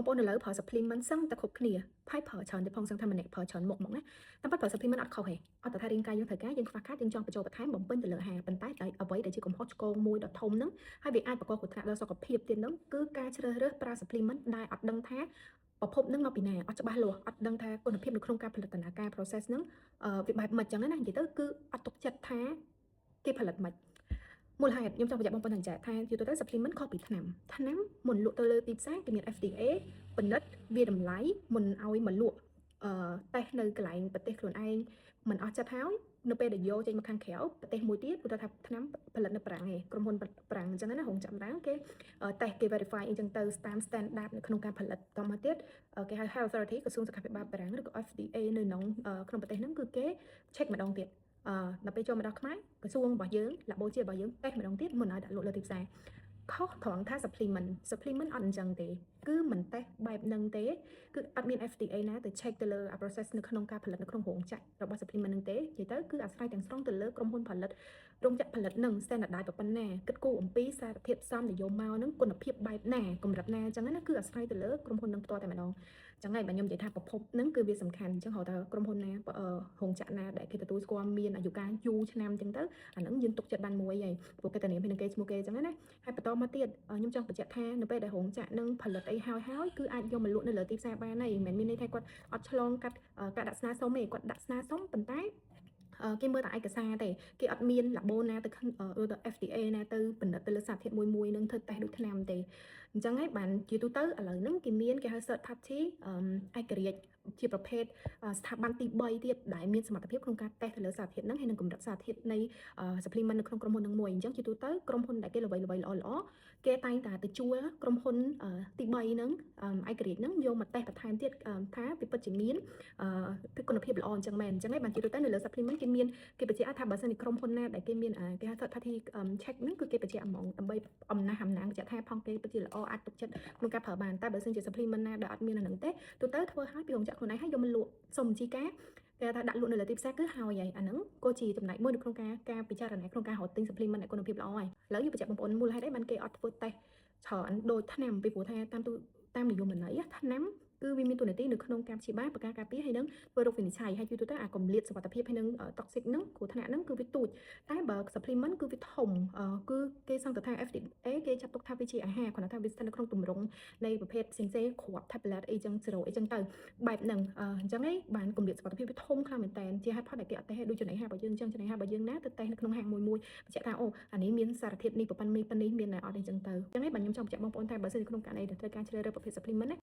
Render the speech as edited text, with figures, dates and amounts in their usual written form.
បងប្អូននៅលើប្រើ supplement សឹងតែគ្រប់គ្នាហើយប្រើច្រើនទៅផងសឹងថាម្នាក់ប្រើច្រើនមុខមកណាតាមពិតប្រើ supplement អត់ខុសទេអត់តែថារាងកាយយើងត្រូវការយើងខ្វះខាតយើងចង់បញ្ចូលបន្ថែមបំពេញទៅលើអាហារប៉ុន្តែអ្វីដែលជាកំហុសឆ្គងមួយដ៏ធំហ្នឹងហើយវាអាចបង្កគ្រោះថ្នាក់ដល់សុខភាពទៀតហ្នឹងគឺការជ្រើសរើសប្រើ supplement ដែលអត់ដឹងថាប្រភពនឹងមកពីណាអត់ច្បាស់លាស់អត់ដឹងថាគុណភាពនៅក្នុងការផលិតដំណើរការ process ហ្នឹងវាបែបម៉េចចឹងណានិយាយទៅគឺអត់ទុកចិត្តថាគេផលិតម៉េចមូលហេតុខ្ញុំចង់បញ្ជាក់បងប្អូនថាជាទូទៅ supplement ខុសពីថ្នាំមុនលក់ទៅលើទីផ្សារគេមាន FDA ពិនិត្យវាតម្លៃមុនឲ្យមកលក់តេស្តនៅកន្លែងប្រទេសខ្លួនឯងមិនអស់ចិត្តហើយនៅពេលដែលយកចេញមកខាងក្រៅប្រទេសមួយទៀតគាត់ថាថ្នាំផលិតនៅប្រាំងឯងក្រុមហ៊ុនប្រាំងអញ្ចឹងណារោងចក្រប្រាំងគេតេស្តគេ verify អីចឹងទៅតាម standard នៅក្នុងការផលិតតមកទៀតគេហៅ Health Authority ក្រសួងសុខាភិបាលប្រាំងឬក៏ FDA នៅក្នុងប្រទេសហ្នឹងគឺគេ check ម្ដងទៀតដល់ពេលចូលមកដល់ខ្មែរក្រសួងរបស់យើង labo ជារបស់យើងតេស្តម្ដងទៀតមុនឲ្យដាក់លក់លើទីផ្សារខុសត្រង់ថា supplement អត់អញ្ចឹងទេគឺមិនតេស្តបែបហ្នឹងទេគឺអត់មាន FDA ណាទៅ check ទៅលើ process នៅក្នុងការផលិតនៅក្នុងរោងចក្ររបស់ supplement ហ្នឹងទេនិយាយទៅគឺអាស្រ័យទាំងស្រុងទៅលើក្រុមហ៊ុនផលិតរោងចក្រផលិតហ្នឹង standardize ប៉ុណ្ណាគិតគូរអំពីសារធាតុផ្សំដែលយកមកហ្នឹងគុណភាពបែបណាកម្រិតណាអញ្ចឹងណាគឺអាស្រ័យទៅលើក្រុមហ៊ុនហ្នឹងផ្ទាល់តែម្ដងចឹងហើយបើខ្ញុំនិយាយថាប្រភពហ្នឹងគឺវាសំខាន់អញ្ចឹងហៅថាក្រុមហ៊ុនណារោងចក្រណាដែលគេទទួលស្គាល់មានអាយុកាលយូរឆ្នាំអញ្ចឹងទៅអាហ្នឹងយើងទុកចិត្តបានមួយហើយព្រោះគេតានាមនឹងគេឈ្មោះគេអញ្ចឹងណាហើយបន្តមកទៀតខ្ញុំចង់បញ្ជាក់ថានៅពេលដែលរោងចក្រនឹងផលិតអីហើយគឺអាចយកមកលក់នៅលើទីផ្សារបានហើយមិនមែនមានន័យថាគាត់អត់ឆ្លងកាត់ការដាក់ស្នើសុំទេគាត់ដាក់ស្នើសុំប៉ុន្តែគេមើលតែឯកសារទេគេអត់មាន labo ណាទៅឬទៅ FDA ណាទៅពិនិត្យទៅលើសារធាតុមួយនឹងធ្វើតេស្តដូចថ្នាំទេអញ្ចឹងហើយបានជាទូទៅឥឡូវហ្នឹងគេមានគេហៅ third party ឯករាជ្យជាប្រភេទស្ថាប័នទី3ទៀតដែលមានសមត្ថភាពក្នុងការតេស្តទៅលើសារធាតុហ្នឹងហើយនឹងកម្រិតសារធាតុនៃ supplement នៅក្នុងក្រុមហ៊ុនហ្នឹងមួយអញ្ចឹងជាទូទៅក្រុមហ៊ុនដែលគេល្បីល្អគេតែងតែទៅជួលក្រុមហ៊ុនទី3ហ្នឹងឯករាជ្យហ្នឹងយកមកតេស្តបន្ថែមទៀតថាវាពិតជាមានគុណភាពល្អអញ្ចឹងមែនអញ្ចឹងហើយបានជាទូទៅនៅលើ supplement គេបញ្ជាក់ថាបើសិនជាក្រុមហ៊ុនណាដែលគេមានគេហៅ third party check ហ្នឹងគឺគេបញ្ជាក់ហ្មងដើម្បីអំណះអំណាងបញ្ជាក់ថាផងគេពិតជាល្អអាចទុកចិត្តក្នុងការប្រើបានតែបើសិនជា supplement ណាដែលអត់មានអាហ្នឹងទេទូទៅធ្វើឲ្យពីរោងចក្រខ្លួនឯងហើយយកមកលក់សុំបញ្ជីការគេថាដាក់លក់នៅលើទីផ្សារគឺហើយអាហ្នឹងក៏ជាចំណែកមួយនៅក្នុងការពិចារណាក្នុងការរកទិញ supplement ដែលគុណភាពល្អហើយឥឡូវយើងបញ្ជាក់បងប្អូនមូលហេតុអីបានគេអត់ធ្វើតេស្តច្រើនដូចថ្នាំពីព្រោះថាតាមនិយមន័យថ្នាំគឺវាមានតួនាទីនៅក្នុងការព្យាបាលប្រការការពារហើយនឹងធ្វើរោគវិនិច្ឆ័យហើយជួយទៅអាកម្រិតសុវត្ថិភាពហើយនឹង toxic ហ្នឹងគ្រោះថ្នាក់ហ្នឹងគឺវាទូចតែបើ supplement គឺវាធំគឺគេសង្កត់ថា FDA គេចាត់ទុកថាវាជាអាហារគ្រាន់តែថាវាស្ថិតនៅក្នុងទម្រង់នៃប្រភេទផ្សេងៗគ្រាប់ tablet អីចឹង zero អីចឹងទៅបែបហ្នឹងអញ្ចឹងឯងបានកម្រិតសុវត្ថិភាពវាធំខ្លាំងមែនតើជាហេតុផលដែលគេអត់តេស្តដូចចំណីអាហាររបស់យើងអញ្ចឹងចំណីអាហាររបស់យើងណាទៅតេស្តនៅក្នុងហាងមួយបញ្ជាក់ថាអូអានេះមានសារធាតុនេះប្រព័ន្ធនេះមានតែអត់អីចឹងទៅអញ្ចឹងឯងបាទខ្ញុំចង់បញ្ជាក់បងប្អូនថាបើសិនក្នុងករណីដែលត្រូវការជ្រើសរើសប្រភេទ supplement ណា